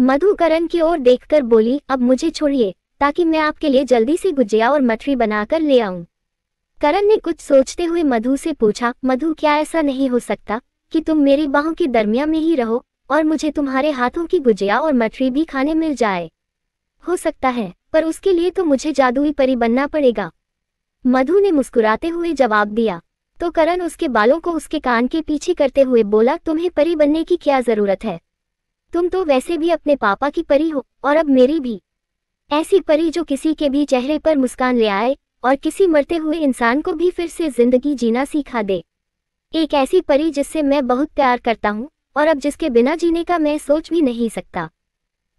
मधु करण की ओर देखकर बोली, अब मुझे छोड़िए ताकि मैं आपके लिए जल्दी से गुजिया और मठरी बनाकर ले आऊं। करण ने कुछ सोचते हुए मधु से पूछा, मधु क्या ऐसा नहीं हो सकता कि तुम मेरी बाहों के दरमियान में ही रहो और मुझे तुम्हारे हाथों की गुजिया और मठरी भी खाने मिल जाए? हो सकता है, पर उसके लिए तो मुझे जादुई परी बनना पड़ेगा। मधु ने मुस्कुराते हुए जवाब दिया। तो करण उसके बालों को उसके कान के पीछे करते हुए बोला, तुम्हें परी बनने की क्या जरूरत है? तुम तो वैसे भी अपने पापा की परी हो और अब मेरी भी। ऐसी परी जो किसी के भी चेहरे पर मुस्कान ले आए और किसी मरते हुए इंसान को भी फिर से जिंदगी जीना सिखा दे। एक ऐसी परी जिससे मैं बहुत प्यार करता हूँ और अब जिसके बिना जीने का मैं सोच भी नहीं सकता।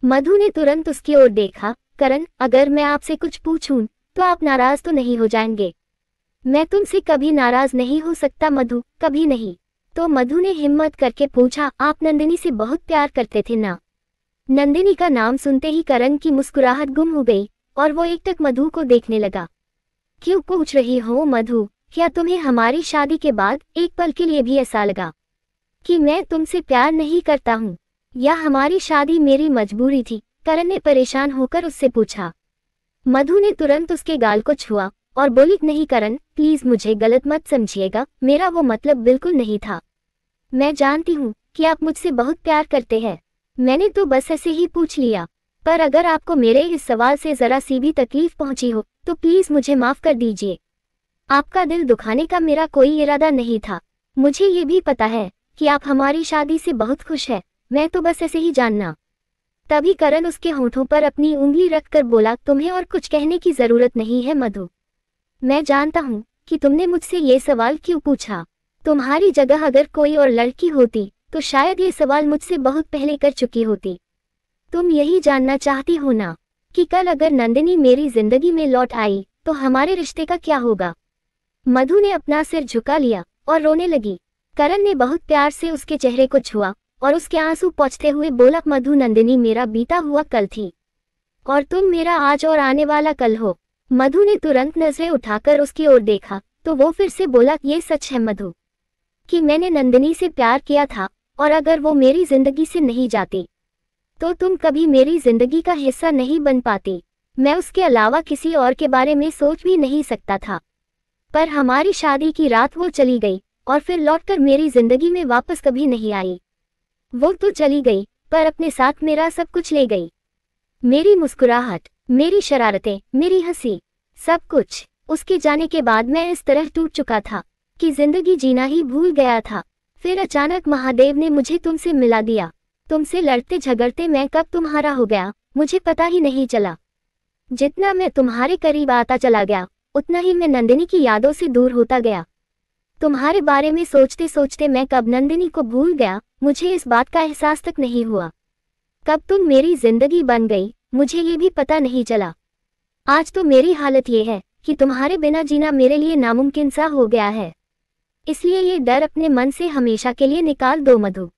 मधु ने तुरंत उसकी ओर देखा। करण, अगर मैं आपसे कुछ पूछूं तो आप नाराज तो नहीं हो जाएंगे? मैं तुमसे कभी नाराज नहीं हो सकता मधु, कभी नहीं। तो मधु ने हिम्मत करके पूछा, आप नंदिनी से बहुत प्यार करते थे ना? नंदिनी का नाम सुनते ही करण की मुस्कुराहट गुम हो गई और वो एकटक मधु को देखने लगा। क्यों पूछ रही हो मधु? क्या तुम्हें हमारी शादी के बाद एक पल के लिए भी ऐसा लगा कि मैं तुमसे प्यार नहीं करता हूँ, या हमारी शादी मेरी मजबूरी थी? करण ने परेशान होकर उससे पूछा। मधु ने तुरंत उसके गाल को छुआ और बोली, नहीं करण, प्लीज मुझे गलत मत समझिएगा, मेरा वो मतलब बिल्कुल नहीं था। मैं जानती हूँ कि आप मुझसे बहुत प्यार करते हैं, मैंने तो बस ऐसे ही पूछ लिया। पर अगर आपको मेरे इस सवाल से जरा सी भी तकलीफ पहुंची हो तो प्लीज मुझे माफ कर दीजिए। आपका दिल दुखाने का मेरा कोई इरादा नहीं था। मुझे ये भी पता है कि आप हमारी शादी से बहुत खुश हैं, मैं तो बस ऐसे ही जानना। तभी करण उसके होठों पर अपनी उंगली रखकर बोला, तुम्हें और कुछ कहने की जरूरत नहीं है मधु। मैं जानता हूँ कि तुमने मुझसे ये सवाल क्यों पूछा। तुम्हारी जगह अगर कोई और लड़की होती तो शायद ये सवाल मुझसे बहुत पहले कर चुकी होती। तुम यही जानना चाहती हो ना कि कल अगर नंदिनी मेरी जिंदगी में लौट आई तो हमारे रिश्ते का क्या होगा? मधु ने अपना सिर झुका लिया और रोने लगी। करण ने बहुत प्यार से उसके चेहरे को छुआ और उसके आंसू पोंछते हुए बोला, मधु, नंदिनी मेरा बीता हुआ कल थी और तुम मेरा आज और आने वाला कल हो। मधु ने तुरंत नजरें उठाकर उसकी ओर देखा तो वो फिर से बोला, ये सच है मधु कि मैंने नंदिनी से प्यार किया था और अगर वो मेरी जिंदगी से नहीं जाती तो तुम कभी मेरी जिंदगी का हिस्सा नहीं बन पाती। मैं उसके अलावा किसी और के बारे में सोच भी नहीं सकता था। पर हमारी शादी की रात वो चली गई और फिर लौटकर मेरी जिंदगी में वापस कभी नहीं आई। वो तो चली गई पर अपने साथ मेरा सब कुछ ले गई। मेरी मुस्कुराहट, मेरी शरारतें, मेरी हंसी, सब कुछ। उसके जाने के बाद मैं इस तरह टूट चुका था कि जिंदगी जीना ही भूल गया था। फिर अचानक महादेव ने मुझे तुमसे मिला दिया। तुमसे लड़ते झगड़ते मैं कब तुम्हारा हो गया मुझे पता ही नहीं चला। जितना मैं तुम्हारे करीब आता चला गया उतना ही मैं नंदिनी की यादों से दूर होता गया। तुम्हारे बारे में सोचते सोचते मैं कब नंदिनी को भूल गया मुझे इस बात का एहसास तक नहीं हुआ। कब तुम मेरी जिंदगी बन गई मुझे ये भी पता नहीं चला। आज तो मेरी हालत ये है कि तुम्हारे बिना जीना मेरे लिए नामुमकिन सा हो गया है। इसलिए ये डर अपने मन से हमेशा के लिए निकाल दो मधु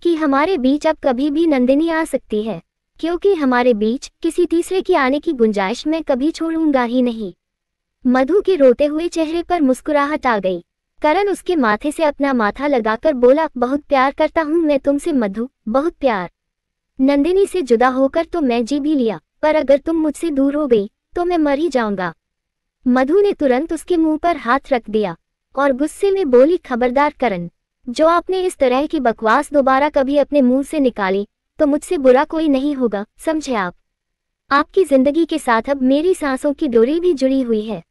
कि हमारे बीच अब कभी भी नंदिनी आ सकती है, क्योंकि हमारे बीच किसी तीसरे की आने की गुंजाइश मैं कभी छोड़ूंगा ही नहीं। मधु के रोते हुए चेहरे पर मुस्कुराहट आ गई। करण उसके माथे से अपना माथा लगाकर बोला, बहुत प्यार करता हूँ मैं तुमसे मधु, बहुत प्यार। नंदिनी से जुदा होकर तो मैं जी भी लिया, पर अगर तुम मुझसे दूर हो गई तो मैं मर ही जाऊंगा। मधु ने तुरंत उसके मुंह पर हाथ रख दिया और गुस्से में बोली, खबरदार करण, जो आपने इस तरह की बकवास दोबारा कभी अपने मुंह से निकाली तो मुझसे बुरा कोई नहीं होगा, समझे आप? आपकी जिंदगी के साथ अब मेरी सांसों की डोरी भी जुड़ी हुई है।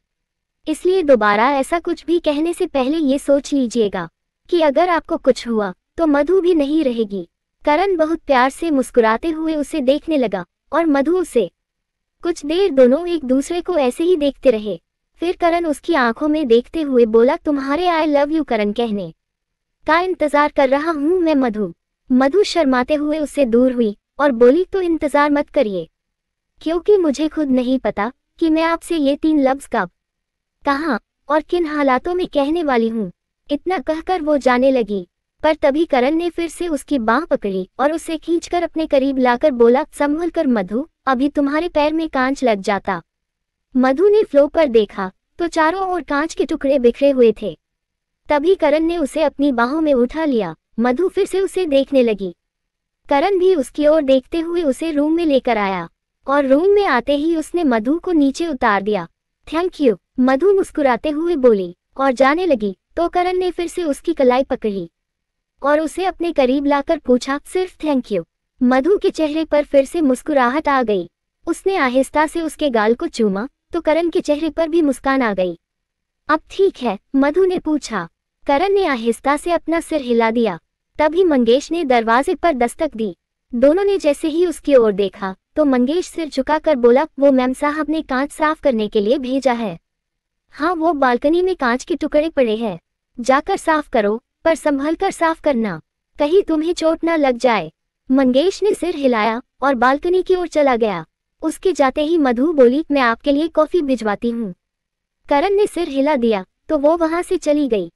इसलिए दोबारा ऐसा कुछ भी कहने से पहले ये सोच लीजिएगा कि अगर आपको कुछ हुआ तो मधु भी नहीं रहेगी। करण बहुत प्यार से मुस्कुराते हुए उसे देखने लगा और मधु उसे। कुछ देर दोनों एक दूसरे को ऐसे ही देखते रहे। फिर करण उसकी आंखों में देखते हुए बोला, तुम्हारे आई लव यू करण कहने का इंतजार कर रहा हूं मैं मधु। मधु शर्माते हुए उससे दूर हुई और बोली, तो इंतजार मत करिए, क्योंकि मुझे खुद नहीं पता कि मैं आपसे ये 3 लफ्ज कब, कहाँ और किन हालातों में कहने वाली हूँ। इतना कहकर वो जाने लगी, पर तभी करण ने फिर से उसकी बांह पकड़ी और उसे खींचकर अपने करीब लाकर बोला, संभल कर मधु, अभी तुम्हारे पैर में कांच लग जाता। मधु ने फ्लो पर देखा तो चारों ओर कांच के टुकड़े बिखरे हुए थे। तभी करण ने उसे अपनी बाहों में उठा लिया। मधु फिर से उसे देखने लगी। करण भी उसकी ओर देखते हुए उसे रूम में लेकर आया और रूम में आते ही उसने मधु को नीचे उतार दिया। थैंक यू, मधु मुस्कुराते हुए बोली और जाने लगी तो करण ने फिर से उसकी कलाई पकड़ी और उसे अपने करीब लाकर पूछा, सिर्फ थैंक यू? मधु के चेहरे पर फिर से मुस्कुराहट आ गई। उसने आहिस्ता से उसके गाल को चूमा तो करण के चेहरे पर भी मुस्कान आ गई। अब ठीक है? मधु ने पूछा। करण ने आहिस्ता से अपना सिर हिला दिया। तभी मंगेश ने दरवाजे पर दस्तक दी। दोनों ने जैसे ही उसकी ओर देखा तो मंगेश सिर झुकाकर बोला, वो मैम साहब ने कांच साफ करने के लिए भेजा है। हाँ, वो बालकनी में कांच के टुकड़े पड़े हैं, जाकर साफ करो, पर संभल कर साफ करना, कहीं तुम्हें चोट ना लग जाए। मंगेश ने सिर हिलाया और बालकनी की ओर चला गया। उसके जाते ही मधु बोली, मैं आपके लिए कॉफी भिजवाती हूँ। करण ने सिर हिला दिया तो वो वहां से चली गई।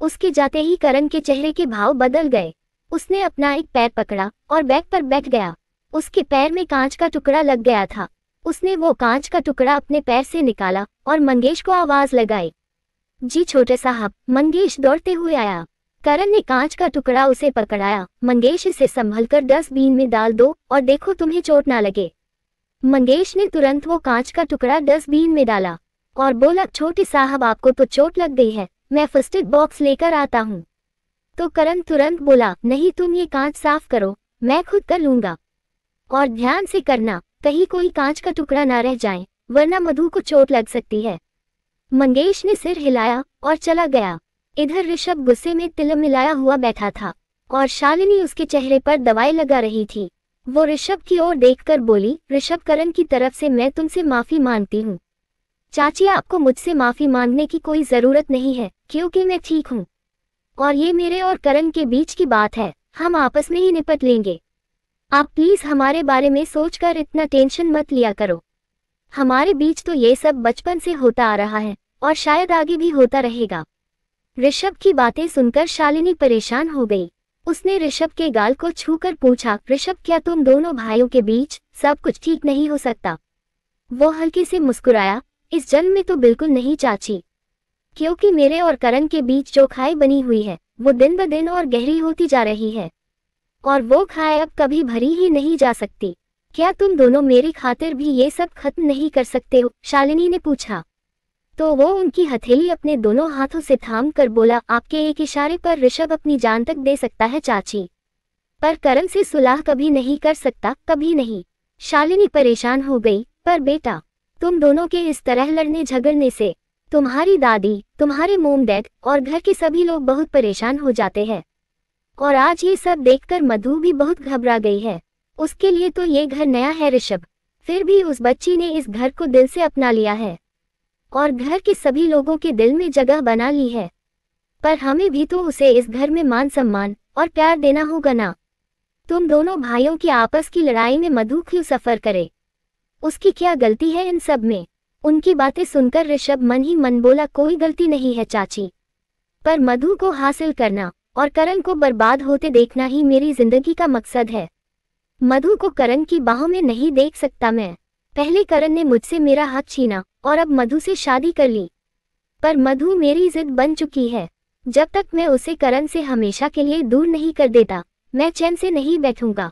उसके जाते ही करण के चेहरे के भाव बदल गए। उसने अपना एक पैर पकड़ा और बैग पर बैठ गया। उसके पैर में कांच का टुकड़ा लग गया था। उसने वो कांच का टुकड़ा अपने पैर से निकाला और मंगेश को आवाज लगाई। जी छोटे साहब। मंगेश दौड़ते हुए आया। करण ने कांच का टुकड़ा उसे पकड़ाया। मंगेश, इसे संभलकर डस्टबिन में डाल दो और देखो तुम्हें चोट ना लगे। मंगेश ने तुरंत वो कांच का टुकड़ा डस्टबिन में डाला और बोला, छोटे साहब आपको तो चोट लग गई है, मैं फर्स्ट एड बॉक्स लेकर आता हूँ। तो करण तुरंत बोला, नहीं, तुम ये कांच साफ करो, मैं खुद कर लूंगा। और ध्यान से करना, कहीं कोई कांच का टुकड़ा ना रह जाए, वरना मधु को चोट लग सकती है। मंगेश ने सिर हिलाया और चला गया। इधर ऋषभ गुस्से में तिलमिलाया हुआ बैठा था और शालिनी उसके चेहरे पर दवाई लगा रही थी। वो ऋषभ की ओर देखकर बोली, ऋषभ, करण की तरफ से मैं तुमसे माफी मांगती हूँ। चाची, आपको मुझसे माफी मांगने की कोई जरूरत नहीं है, क्योंकि मैं ठीक हूँ और ये मेरे और करण के बीच की बात है, हम आपस में ही निपट लेंगे। आप प्लीज हमारे बारे में सोचकर इतना टेंशन मत लिया करो। हमारे बीच तो ये सब बचपन से होता आ रहा है और शायद आगे भी होता रहेगा। ऋषभ की बातें सुनकर शालिनी परेशान हो गई। उसने ऋषभ के गाल को छूकर पूछा, ऋषभ, क्या तुम दोनों भाइयों के बीच सब कुछ ठीक नहीं हो सकता? वो हल्के से मुस्कुराया, इस जन्म में तो बिल्कुल नहीं चाची, क्योंकि मेरे और करण के बीच जो खाई बनी हुई है वो दिन ब दिन और गहरी होती जा रही है और वो खाई अब कभी भरी ही नहीं जा सकती। क्या तुम दोनों मेरी खातिर भी ये सब खत्म नहीं कर सकते हो? शालिनी ने पूछा। तो वो उनकी हथेली अपने दोनों हाथों से थाम कर बोला, आपके एक इशारे पर ऋषभ अपनी जान तक दे सकता है चाची, पर करण से सुलह कभी नहीं कर सकता, कभी नहीं। शालिनी परेशान हो गई, पर बेटा, तुम दोनों के इस तरह लड़ने झगड़ने से तुम्हारी दादी, तुम्हारे मोम डैड और घर के सभी लोग बहुत परेशान हो जाते हैं। और आज ये सब देखकर मधु भी बहुत घबरा गई है। उसके लिए तो ये घर नया है ऋषभ, फिर भी उस बच्ची ने इस घर को दिल से अपना लिया है और घर के सभी लोगों के दिल में जगह बना ली है। पर हमें भी तो उसे इस घर में मान सम्मान और प्यार देना होगा ना। तुम दोनों भाइयों की आपस की लड़ाई में मधु क्यों सफर करे? उसकी क्या गलती है इन सब में? उनकी बातें सुनकर ऋषभ मन ही मन बोला, कोई गलती नहीं है चाची, पर मधु को हासिल करना और करण को बर्बाद होते देखना ही मेरी जिंदगी का मकसद है। मधु को करण की बाहों में नहीं देख सकता मैं। पहले करण ने मुझसे मेरा हक छीना और अब मधु से शादी कर ली, पर मधु मेरी जिद बन चुकी है। जब तक मैं उसे करण से हमेशा के लिए दूर नहीं कर देता, मैं चैन से नहीं बैठूंगा।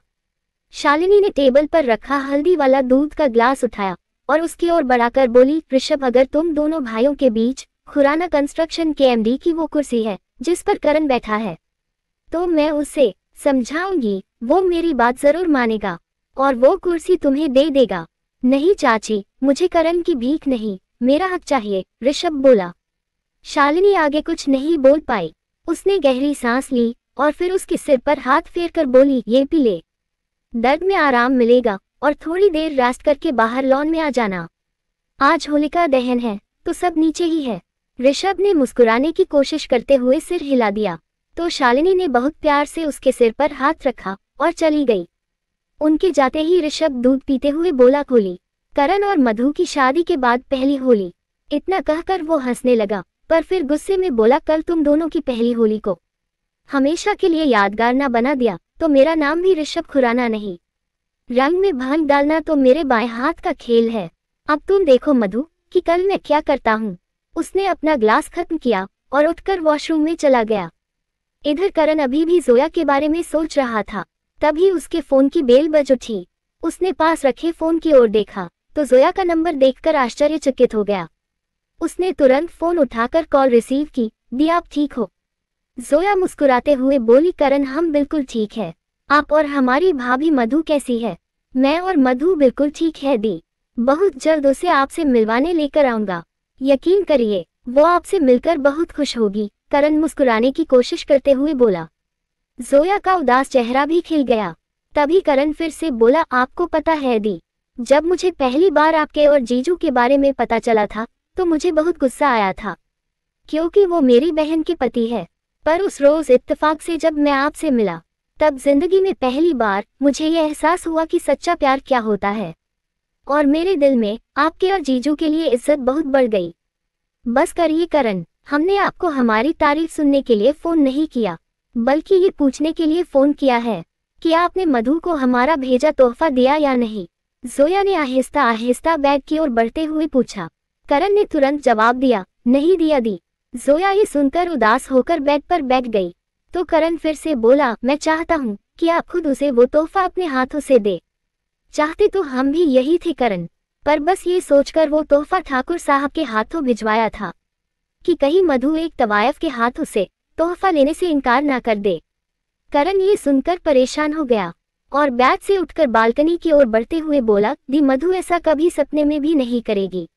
शालिनी ने टेबल पर रखा हल्दी वाला दूध का ग्लास उठाया और उसकी ओर बढ़ाकर बोली, ऋषभ, अगर तुम दोनों भाइयों के बीच खुराना कंस्ट्रक्शन के एमडी की वो कुर्सी है जिस पर करण बैठा है, तो मैं उसे समझाऊंगी, वो मेरी बात जरूर मानेगा और वो कुर्सी तुम्हें दे देगा। नहीं चाची, मुझे करण की भीख नहीं, मेरा हक चाहिए, ऋषभ बोला। शालिनी आगे कुछ नहीं बोल पाई। उसने गहरी सांस ली और फिर उसके सिर पर हाथ फेरकर बोली, ये पी ले, दर्द में आराम मिलेगा और थोड़ी देर रेस्ट करके बाहर लॉन में आ जाना। आज होलिका दहन है तो सब नीचे ही है। ऋषभ ने मुस्कुराने की कोशिश करते हुए सिर हिला दिया तो शालिनी ने बहुत प्यार से उसके सिर पर हाथ रखा और चली गई। उनके जाते ही ऋषभ दूध पीते हुए बोला, होली, करण और मधु की शादी के बाद पहली होली। इतना कहकर वो हंसने लगा, पर फिर गुस्से में बोला, कल तुम दोनों की पहली होली को हमेशा के लिए यादगार ना बना दिया तो मेरा नाम भी ऋषभ खुराना नहीं। रंग में भांग डालना तो मेरे बाएं हाथ का खेल है। अब तुम देखो मधु कि कल मैं क्या करता हूँ। उसने अपना ग्लास खत्म किया और उठकर वॉशरूम में चला गया। इधर करण अभी भी जोया के बारे में सोच रहा था। तभी उसके फोन की बेल बज उठी। उसने पास रखे फोन की ओर देखा तो जोया का नंबर देखकर आश्चर्यचकित हो गया। उसने तुरंत फोन उठाकर कॉल रिसीव की। दी, आप ठीक हो? जोया मुस्कुराते हुए बोली, करण हम बिल्कुल ठीक है। आप और हमारी भाभी मधु कैसी है? मैं और मधु बिल्कुल ठीक है दी। बहुत जल्द उसे आपसे मिलवाने लेकर आऊंगा। यकीन करिए वो आपसे मिलकर बहुत खुश होगी। करण मुस्कुराने की कोशिश करते हुए बोला। जोया का उदास चेहरा भी खिल गया। तभी करण फिर से बोला, आपको पता है दी, जब मुझे पहली बार आपके और जीजू के बारे में पता चला था तो मुझे बहुत गुस्सा आया था, क्योंकि वो मेरी बहन के पति है। पर उस रोज इत्तेफाक से जब मैं आपसे मिला तब जिंदगी में पहली बार मुझे यह एहसास हुआ कि सच्चा प्यार क्या होता है, और मेरे दिल में आपके और जीजू के लिए इज्जत बहुत बढ़ गई। बस करिए करण, हमने आपको हमारी तारीफ सुनने के लिए फोन नहीं किया, बल्कि ये पूछने के लिए फोन किया है कि आपने मधु को हमारा भेजा तोहफा दिया या नहीं। जोया ने आहिस्ता आहिस्ता बैग की ओर बढ़ते हुए पूछा। करण ने तुरंत जवाब दिया, नहीं दिया दी। जोया ये सुनकर उदास होकर बेड पर बैठ गई। तो करण फिर से बोला, मैं चाहता हूँ कि आप खुद उसे वो तोहफा अपने हाथों से दे। चाहते तो हम भी यही थे करण, पर बस ये सोचकर वो तोहफा ठाकुर साहब के हाथों भिजवाया था कि कहीं मधु एक तवायफ के हाथों से तोहफा लेने से इनकार ना कर दे। करण ये सुनकर परेशान हो गया और बैग से उठकर बालकनी की ओर बढ़ते हुए बोला, दी मधु ऐसा कभी सपने में भी नहीं करेगी,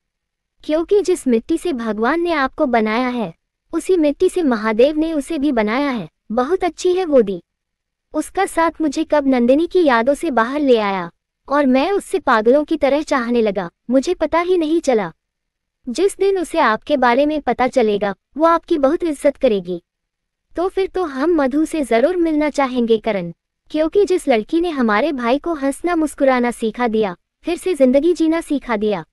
क्योंकि जिस मिट्टी से भगवान ने आपको बनाया है उसी मिट्टी से महादेव ने उसे भी बनाया है। बहुत अच्छी है वो दी। उसका साथ मुझे कब नंदिनी की यादों से बाहर ले आया और मैं उससे पागलों की तरह चाहने लगा, मुझे पता ही नहीं चला। जिस दिन उसे आपके बारे में पता चलेगा वो आपकी बहुत इज्जत करेगी। तो फिर तो हम मधु से जरूर मिलना चाहेंगे करण, क्योंकि जिस लड़की ने हमारे भाई को हंसना मुस्कुराना सिखा दिया, फिर से जिंदगी जीना सिखा दिया,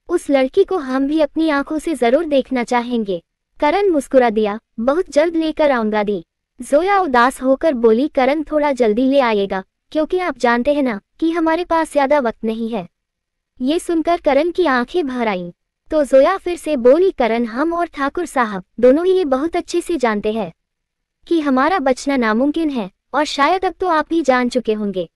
उस लड़की को हम भी अपनी आंखों से जरूर देखना चाहेंगे। करण मुस्कुरा दिया, बहुत जल्द लेकर आऊंगा दी। जोया उदास होकर बोली, करण थोड़ा जल्दी ले आएगा, क्योंकि आप जानते हैं ना कि हमारे पास ज्यादा वक्त नहीं है। ये सुनकर करण की आंखें भर आईं। तो जोया फिर से बोली, करण हम और ठाकुर साहब दोनों ही ये बहुत अच्छे से जानते हैं कि हमारा बचना नामुमकिन है, और शायद अब तो आप भी जान चुके होंगे।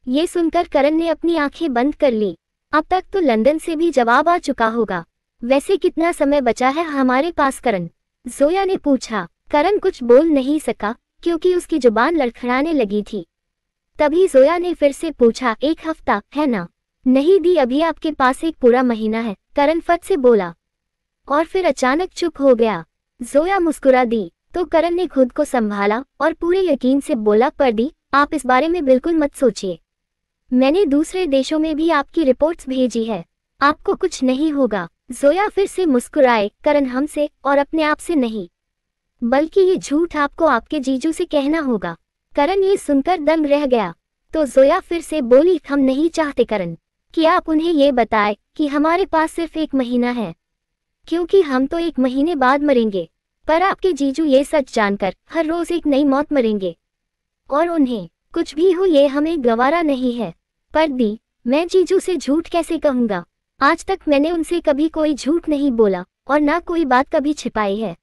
ये सुनकर करण ने अपनी आंखें बंद कर ली। अब तक तो लंदन से भी जवाब आ चुका होगा। वैसे कितना समय बचा है हमारे पास करण? जोया ने पूछा। करण कुछ बोल नहीं सका क्योंकि उसकी जुबान लड़खड़ाने लगी थी। तभी जोया ने फिर से पूछा, एक हफ्ता है ना? नहीं दी, अभी आपके पास एक पूरा महीना है, करण फट से बोला और फिर अचानक चुप हो गया। जोया मुस्कुरा दी तो करण ने खुद को संभाला और पूरे यकीन से बोला, पर दी आप इस बारे में बिल्कुल मत सोचिए, मैंने दूसरे देशों में भी आपकी रिपोर्ट्स भेजी है, आपको कुछ नहीं होगा। जोया फिर से मुस्कुराए, करण हमसे और अपने आप से नहीं, बल्कि ये झूठ आपको आपके जीजू से कहना होगा। करण ये सुनकर दंग रह गया। तो जोया फिर से बोली, हम नहीं चाहते करण कि आप उन्हें ये बताएं कि हमारे पास सिर्फ एक महीना है, क्योंकि हम तो एक महीने बाद मरेंगे, पर आपके जीजू ये सच जानकर हर रोज एक नई मौत मरेंगे, और उन्हें कुछ भी हो ये हमें गवारा नहीं है। पर दी, मैं जीजू से झूठ कैसे कहूँगा? आज तक मैंने उनसे कभी कोई झूठ नहीं बोला और ना कोई बात कभी छिपाई है।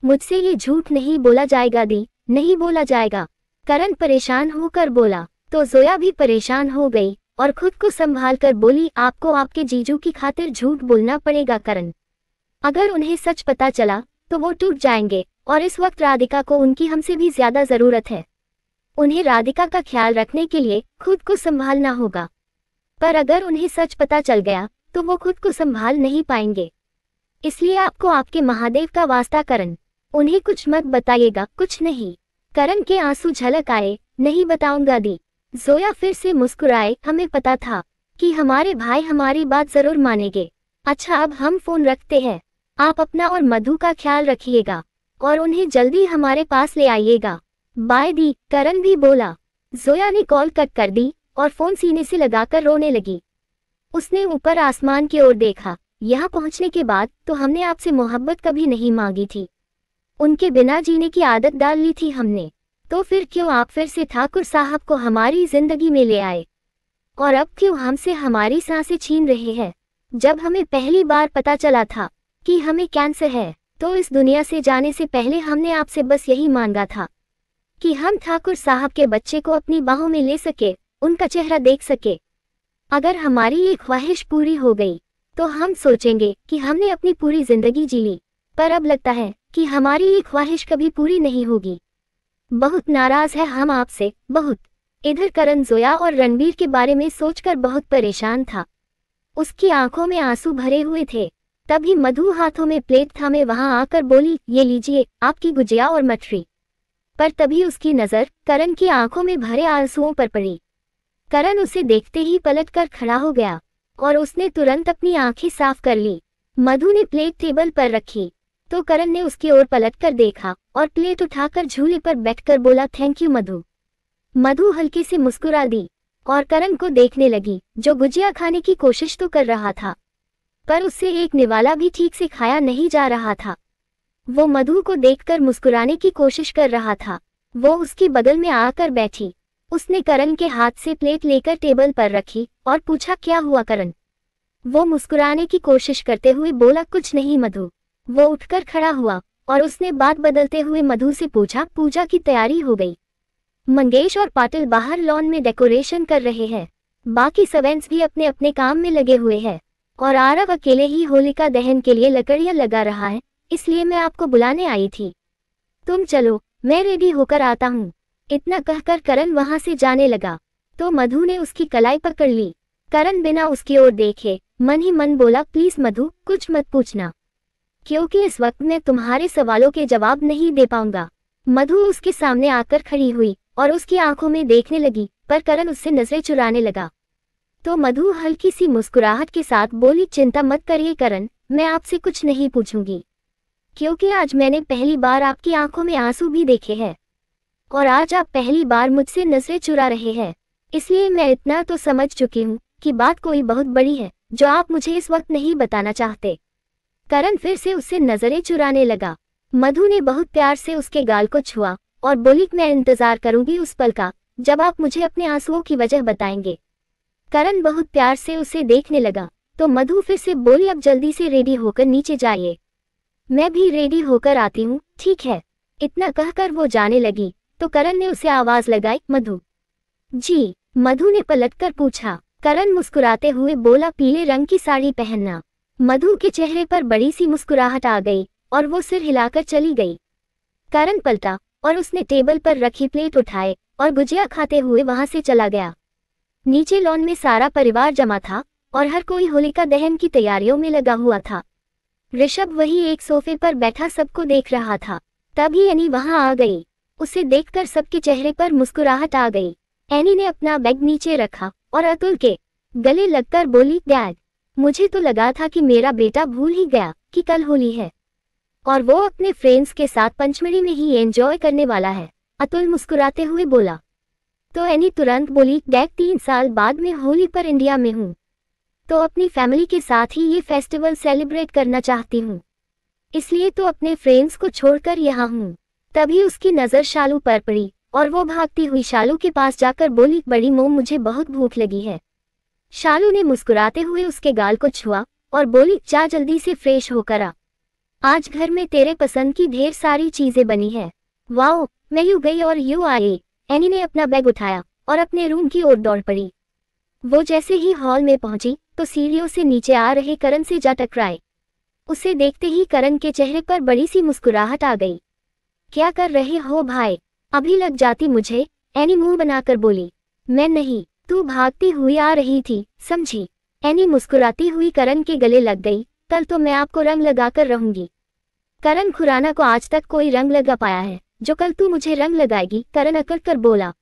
मुझसे ये झूठ नहीं बोला जाएगा दी, नहीं बोला जाएगा। करण परेशान होकर बोला। तो जोया भी परेशान हो गई और खुद को संभाल कर बोली, आपको आपके जीजू की खातिर झूठ बोलना पड़ेगा करण। अगर उन्हें सच पता चला तो वो टूट जाएंगे, और इस वक्त राधिका को उनकी हमसे भी ज्यादा जरूरत है। उन्हें राधिका का ख्याल रखने के लिए खुद को संभालना होगा, पर अगर उन्हें सच पता चल गया तो वो खुद को संभाल नहीं पाएंगे। इसलिए आपको आपके महादेव का वास्ता करण, उन्हें कुछ मत बताइएगा, कुछ नहीं। करण के आंसू झलक आए, नहीं बताऊंगा दी। जोया फिर से मुस्कुराए, हमें पता था कि हमारे भाई हमारी बात जरूर मानेंगे। अच्छा, अब हम फोन रखते हैं, आप अपना और मधु का ख्याल रखिएगा और उन्हें जल्दी हमारे पास ले आइएगा। बाय दी, करण भी बोला। जोया ने कॉल कट कर दी और फोन सीने से लगाकर रोने लगी। उसने ऊपर आसमान की ओर देखा। यहाँ पहुँचने के बाद तो हमने आपसे मोहब्बत कभी नहीं मांगी थी, उनके बिना जीने की आदत डाल ली थी हमने, तो फिर क्यों आप फिर से ठाकुर साहब को हमारी जिंदगी में ले आए? और अब क्यों हमसे हमारी सांसें छीन रहे हैं? जब हमें पहली बार पता चला था कि हमें कैंसर है, तो इस दुनिया से जाने से पहले हमने आपसे बस यही मांगा था कि हम ठाकुर साहब के बच्चे को अपनी बाहों में ले सके, उनका चेहरा देख सके। अगर हमारी ये ख्वाहिश पूरी हो गई तो हम सोचेंगे कि हमने अपनी पूरी जिंदगी जी ली, पर अब लगता है कि हमारी ये ख्वाहिश कभी पूरी नहीं होगी। बहुत नाराज है हम आपसे, बहुत। इधर करण जोया और रणबीर के बारे में सोचकर बहुत परेशान था। उसकी आंखों में आंसू भरे हुए थे। तभी मधु हाथों में प्लेट थामे वहां आकर बोली, ये लीजिए आपकी गुजिया और मठरी। पर तभी उसकी नजर करण की आंखों में भरे आंसुओं पर पड़ी। करण उसे देखते ही पलटकर खड़ा हो गया और उसने तुरंत अपनी आंखें साफ कर ली। मधु ने प्लेट टेबल पर रखी तो करण ने उसकी ओर पलटकर देखा और प्लेट उठाकर झूले पर बैठकर बोला, थैंक यू मधु। मधु हल्की से मुस्कुरा दी और करण को देखने लगी, जो गुजिया खाने की कोशिश तो कर रहा था पर उससे एक निवाला भी ठीक से खाया नहीं जा रहा था। वो मधु को देखकर मुस्कुराने की कोशिश कर रहा था। वो उसकी बगल में आकर बैठी। उसने करण के हाथ से प्लेट लेकर टेबल पर रखी और पूछा, क्या हुआ करण? वो मुस्कुराने की कोशिश करते हुए बोला, कुछ नहीं मधु। वो उठकर खड़ा हुआ और उसने बात बदलते हुए मधु से पूछा, पूजा की तैयारी हो गई? मंगेश और पाटिल बाहर लॉन में डेकोरेशन कर रहे हैं। बाकी सर्वेंट्स भी अपने अपने काम में लगे हुए हैं और आरव अकेले ही होलिका दहन के लिए लकड़ियां लगा रहा है, इसलिए मैं आपको बुलाने आई थी। तुम चलो, मैं रेडी होकर आता हूँ। इतना कहकर करण वहां से जाने लगा तो मधु ने उसकी कलाई पकड़ ली। करण बिना उसकी ओर देखे मन ही मन बोला, प्लीज मधु कुछ मत पूछना, क्योंकि इस वक्त मैं तुम्हारे सवालों के जवाब नहीं दे पाऊंगा। मधु उसके सामने आकर खड़ी हुई और उसकी आंखों में देखने लगी, पर करण उससे नजरें चुराने लगा। तो मधु हल्की सी मुस्कुराहट के साथ बोली, चिंता मत करिए करण, मैं आपसे कुछ नहीं पूछूंगी, क्योंकि आज मैंने पहली बार आपकी आंखों में आंसू भी देखे हैं और आज आप पहली बार मुझसे नजरें चुरा रहे हैं, इसलिए मैं इतना तो समझ चुकी हूँ कि बात कोई बहुत बड़ी है जो आप मुझे इस वक्त नहीं बताना चाहते। करण फिर से उससे नजरें चुराने लगा। मधु ने बहुत प्यार से उसके गाल को छुआ और बोली, मैं इंतजार करूंगी उस पल का जब आप मुझे अपने आंसुओं की वजह बताएंगे। करण बहुत प्यार से उसे देखने लगा तो मधु फिर से बोली, अब जल्दी से रेडी होकर नीचे जाइए, मैं भी रेडी होकर आती हूँ। ठीक है। इतना कहकर वो जाने लगी तो करण ने उसे आवाज लगाई, मधु। जी। मधु ने पलटकर पूछा। करण मुस्कुराते हुए बोला, पीले रंग की साड़ी पहनना। मधु के चेहरे पर बड़ी सी मुस्कुराहट आ गई और वो सिर हिलाकर चली गई। करण पलटा और उसने टेबल पर रखी प्लेट उठाए और गुजिया खाते हुए वहां से चला गया। नीचे लॉन में सारा परिवार जमा था और हर कोई होलिका दहन की तैयारियों में लगा हुआ था। ऋषभ वही एक सोफे पर बैठा सबको देख रहा था। तभी एनी वहां आ गई। उसे देखकर सबके चेहरे पर मुस्कुराहट आ गई। एनी ने अपना बैग नीचे रखा और अतुल के गले लगकर बोली, डैड, मुझे तो लगा था कि मेरा बेटा भूल ही गया कि कल होली है और वो अपने फ्रेंड्स के साथ पंचमढ़ी में ही एंजॉय करने वाला है। अतुल मुस्कुराते हुए बोला। तो एनी तुरंत बोली, डैड 3 साल बाद मैं होली पर इंडिया में हूँ, तो अपनी फैमिली के साथ ही ये फेस्टिवल सेलिब्रेट करना चाहती हूँ, इसलिए तो अपने फ्रेंड्स को छोड़कर यहाँ हूँ। तभी उसकी नज़र शालू पर पड़ी और वो भागती हुई शालू के पास जाकर बोली, बड़ी मोम, मुझे बहुत भूख लगी है। शालू ने मुस्कुराते हुए उसके गाल को छुआ और बोली, जा जल्दी से फ्रेश होकर आ, आज घर में तेरे पसंद की ढेर सारी चीजें बनी है। वाओ, मैं यूं गई और यूं आई। एनी ने अपना बैग उठाया और अपने रूम की ओर दौड़ पड़ी। वो जैसे ही हॉल में पहुंची तो सीढ़ियों से नीचे आ रहे करण से जा टकराए। उसे देखते ही करण के चेहरे पर बड़ी सी मुस्कुराहट आ गई। क्या कर रहे हो भाई, अभी लग जाती मुझे, एनी मुंह बनाकर बोली। मैं नहीं, तू भागती हुई आ रही थी, समझी। एनी मुस्कुराती हुई करण के गले लग गई। कल तो मैं आपको रंग लगाकर रहूंगी। करण खुराना को आज तक कोई रंग लगा पाया है जो कल तू मुझे रंग लगाएगी, करण अकड़ कर बोला।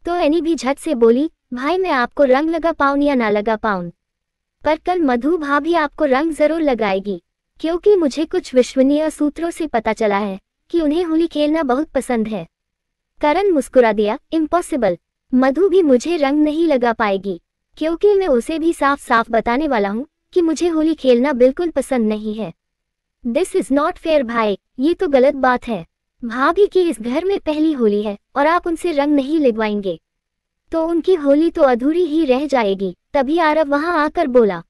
तो एनी भी झट से बोली, भाई मैं आपको रंग लगा पाऊं या ना लगा पाऊं, पर कल मधु भाभी आपको रंग जरूर लगाएगी, क्योंकि मुझे कुछ विश्वसनीय सूत्रों से पता चला है कि उन्हें होली खेलना बहुत पसंद है। करण मुस्कुरा दिया, इम्पॉसिबल, मधु भी मुझे रंग नहीं लगा पाएगी, क्योंकि मैं उसे भी साफ साफ बताने वाला हूँ कि मुझे होली खेलना बिल्कुल पसंद नहीं है। दिस इज नॉट फेयर भाई, ये तो गलत बात है। भाभी की इस घर में पहली होली है और आप उनसे रंग नहीं लगवाएंगे तो उनकी होली तो अधूरी ही रह जाएगी। तभी आरव वहां आकर बोला।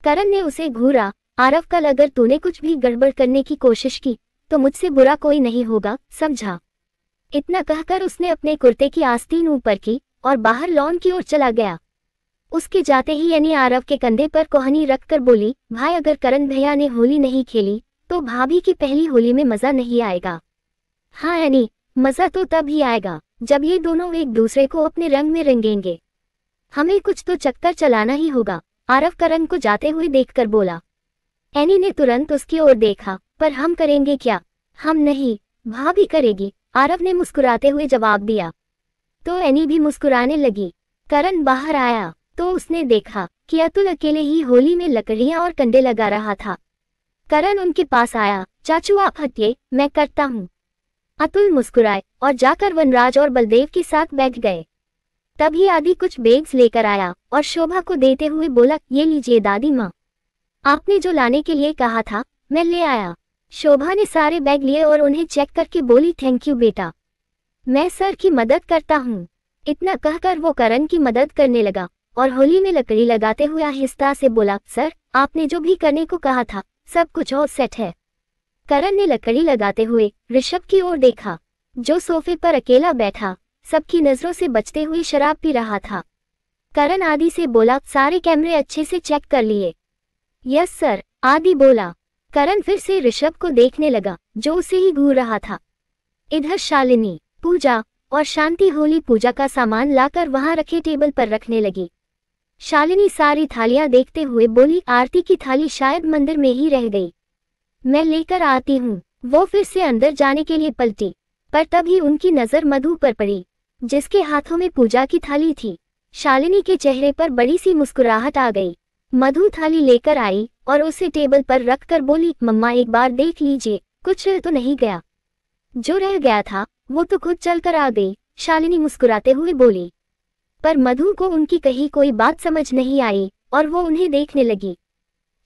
करण ने उसे घूरा, आरव, कल अगर तूने कुछ भी गड़बड़ करने की कोशिश की तो मुझसे बुरा कोई नहीं होगा, समझा। इतना कहकर उसने अपने कुर्ते की आस्तीन ऊपर की और बाहर लॉन की ओर चला गया। उसके जाते ही एनी आरव के कंधे पर कोहनी रखकर बोली, भाई अगर करण भैया ने होली नहीं खेली तो भाभी की पहली होली में मजा नहीं आएगा। हाँ एनी, मजा तो तब ही आएगा जब ये दोनों एक दूसरे को अपने रंग में रंगेंगे। हमें कुछ तो चक्कर चलाना ही होगा, आरव करण को जाते हुए देखकर बोला। एनी ने तुरंत उसकी ओर देखा, पर हम करेंगे क्या? हम नहीं, भाभी करेगी, आरव ने मुस्कुराते हुए जवाब दिया। तो एनी भी मुस्कुराने लगी। करण बाहर आया तो उसने देखा कि अतुल अकेले ही होली में लकड़ियां और कंडे लगा रहा था। करण उनके पास आया, चाचू आप हटिए, मैं करता हूँ। अतुल मुस्कुराए और जाकर वनराज और बलदेव के साथ बैठ गए। तभी आदि कुछ बैग्स लेकर आया और शोभा को देते हुए बोला, ये लीजिए दादी माँ, आपने जो लाने के लिए कहा था मैं ले आया। शोभा ने सारे बैग लिए और उन्हें चेक करके बोली, थैंक यू बेटा, मैं सर की मदद करता हूँ। इतना कहकर वो करण की मदद करने लगा और होली में लकड़ी लगाते हुए आहिस्ता से बोला, सर आपने जो भी करने को कहा था सब कुछ और सेट है। करण ने लकड़ी लगाते हुए ऋषभ की ओर देखा, जो सोफे पर अकेला बैठा सबकी नजरों से बचते हुए शराब पी रहा था। करण आदि से बोला, सारे कैमरे अच्छे से चेक कर लिए? यस सर, आदि बोला। करण फिर से ऋषभ को देखने लगा जो उसे ही घूर रहा था। इधर शालिनी, पूजा और शांति होली पूजा का सामान लाकर वहां रखे टेबल पर रखने लगी। शालिनी सारी थालियां देखते हुए बोली, आरती की थाली शायद मंदिर में ही रह गई, मैं लेकर आती हूँ। वो फिर से अंदर जाने के लिए पलटी, पर तभी उनकी नजर मधु पर पड़ी जिसके हाथों में पूजा की थाली थी। शालिनी के चेहरे पर बड़ी सी मुस्कुराहट आ गई। मधु थाली लेकर आई और उसे टेबल पर रखकर बोली, मम्मा एक बार देख लीजिए, कुछ रह तो नहीं गया? जो रह गया था वो तो खुद चलकर आ गई, शालिनी मुस्कुराते हुए बोली। पर मधु को उनकी कही कोई बात समझ नहीं आई और वो उन्हें देखने लगी।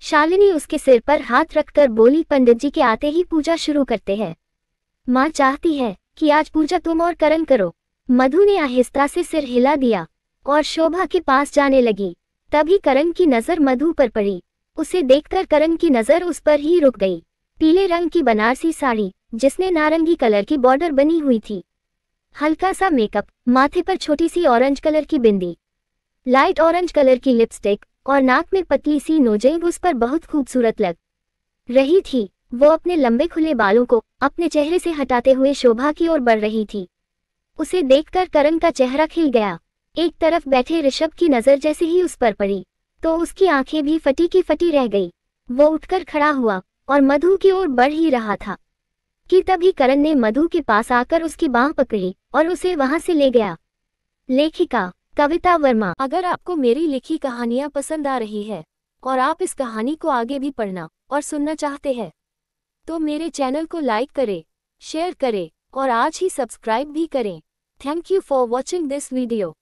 शालिनी उसके सिर पर हाथ रखकर बोली, पंडित जी के आते ही पूजा शुरू करते हैं। माँ चाहती है कि आज पूजा तुम और करण करो। मधु ने आहिस्ता से सिर हिला दिया और शोभा के पास जाने लगी। तभी करण की नजर मधु पर पड़ी। उसे देखकर करण की नजर उस पर ही रुक गई। पीले रंग की बनारसी साड़ी जिसने नारंगी कलर की बॉर्डर बनी हुई थी, हल्का सा मेकअप, माथे पर छोटी सी ऑरेंज कलर की बिंदी, लाइट ऑरेंज कलर की लिपस्टिक और नाक में पतली सी नोजें उस पर बहुत खूबसूरत लग रही थी। वो अपने लंबे खुले बालों को अपने चेहरे से हटाते हुए शोभा की ओर बढ़ रही थी। उसे देखकर करण का चेहरा खिल गया। एक तरफ बैठे ऋषभ की नजर जैसे ही उस पर पड़ी तो उसकी आंखें भी फटी की फटी रह गई। वो उठकर खड़ा हुआ और मधु की ओर बढ़ ही रहा था कि तभी करण ने मधु के पास आकर उसकी बांह पकड़ी और उसे वहां से ले गया। लेखिका कविता वर्मा। अगर आपको मेरी लिखी कहानियां पसंद आ रही है और आप इस कहानी को आगे भी पढ़ना और सुनना चाहते हैं तो मेरे चैनल को लाइक करें, शेयर करें और आज ही सब्सक्राइब भी करें। Thank you for watching this video.